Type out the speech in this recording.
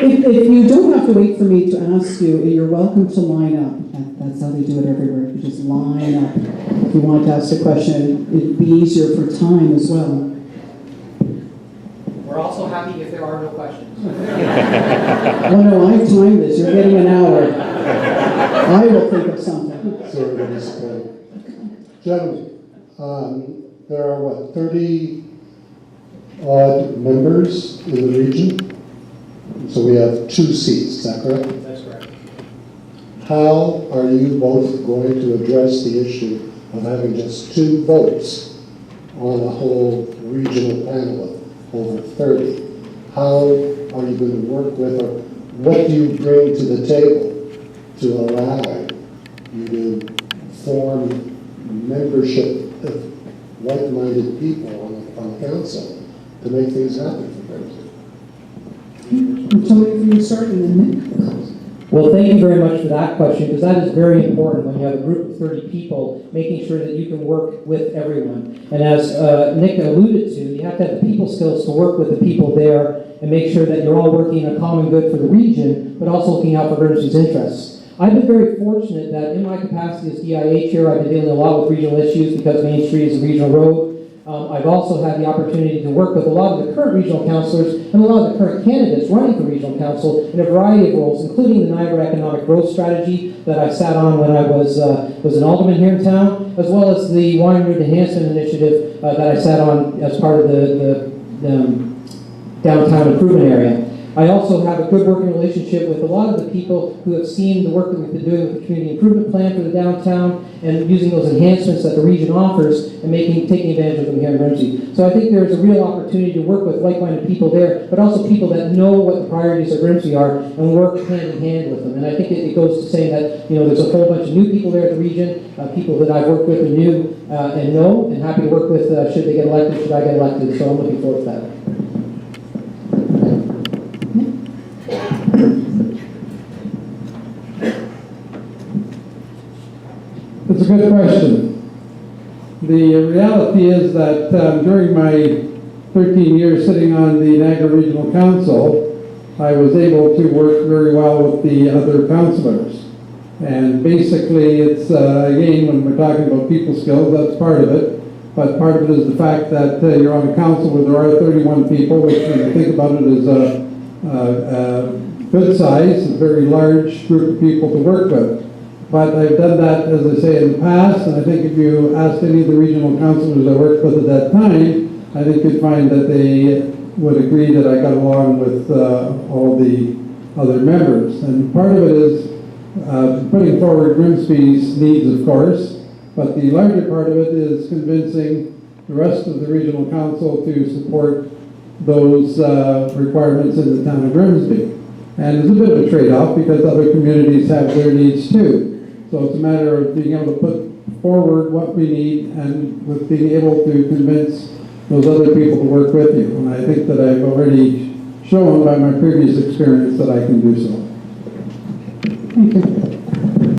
If you don't have to wait for me to ask you, you're welcome to line up. That's how they do it everywhere. You just line up. If you want to ask a question, it'd be easier for time as well. We're also happy if there are no questions. Oh no, I've timed this. You're getting an hour. I will think of something. So everybody's gentlemen, there are what, 30 odd members in the region? So we have 2 seats, is that correct? That's correct. How are you both going to address the issue of having just 2 votes on a whole regional panel of over 30? How are you going to work with, or what do you bring to the table to allow you to form membership of like-minded people on the council to make things happen for Grimsby? Tony, if you start and then Nick. Well, thank you very much for that question, because that is very important when you have a group of 30 people, making sure that you can work with everyone. And as Nick alluded to, you have to have the people skills to work with the people there and make sure that you're all working in a common good for the region, but also looking out for Grimsby's interests. I've been very fortunate that in my capacity as DIA chair, I've been dealing a lot with regional issues because Main Street is a regional road. I've also had the opportunity to work with a lot of the current regional councillors and a lot of the current candidates running for regional council in a variety of roles, including the Niagara Economic Growth Strategy that I sat on when I was an alderman here in town, as well as the Wine Route Enhancement Initiative that I sat on as part of the downtown improvement area. I also have a good working relationship with a lot of the people who have seen the work that we've been doing with the community improvement plan for the downtown and using those enhancements that the region offers and taking advantage of them here in Grimsby. So I think there's a real opportunity to work with like-minded people there, but also people that know what the priorities of Grimsby are and work hand in hand with them. And I think it goes to saying that, you know, there's a whole bunch of new people there at the region, people that I've worked with and knew and know, and happy to work with should they get elected, should I get elected. So I'm looking forward to that. It's a good question. The reality is that during my 13 years sitting on the Niagara Regional Council, I was able to work very well with the other councillors. And basically it's, again, when we're talking about people skills, that's part of it. But part of it is the fact that you're on a council where there are 31 people, which when you think about it is a good size, a very large group of people to work with. But I've done that, as I say, in the past, and I think if you asked any of the regional councillors I worked with at that time, I think you'd find that they would agree that I got along with all the other members. And part of it is putting forward Grimsby's needs, of course, but the larger part of it is convincing the rest of the regional council to support those requirements in the town of Grimsby. And it's a bit of a trade-off because other communities have their needs too. So it's a matter of being able to put forward what we need and with being able to convince those other people to work with you. And I think that I've already shown by my previous experience that I can do so. Thank you.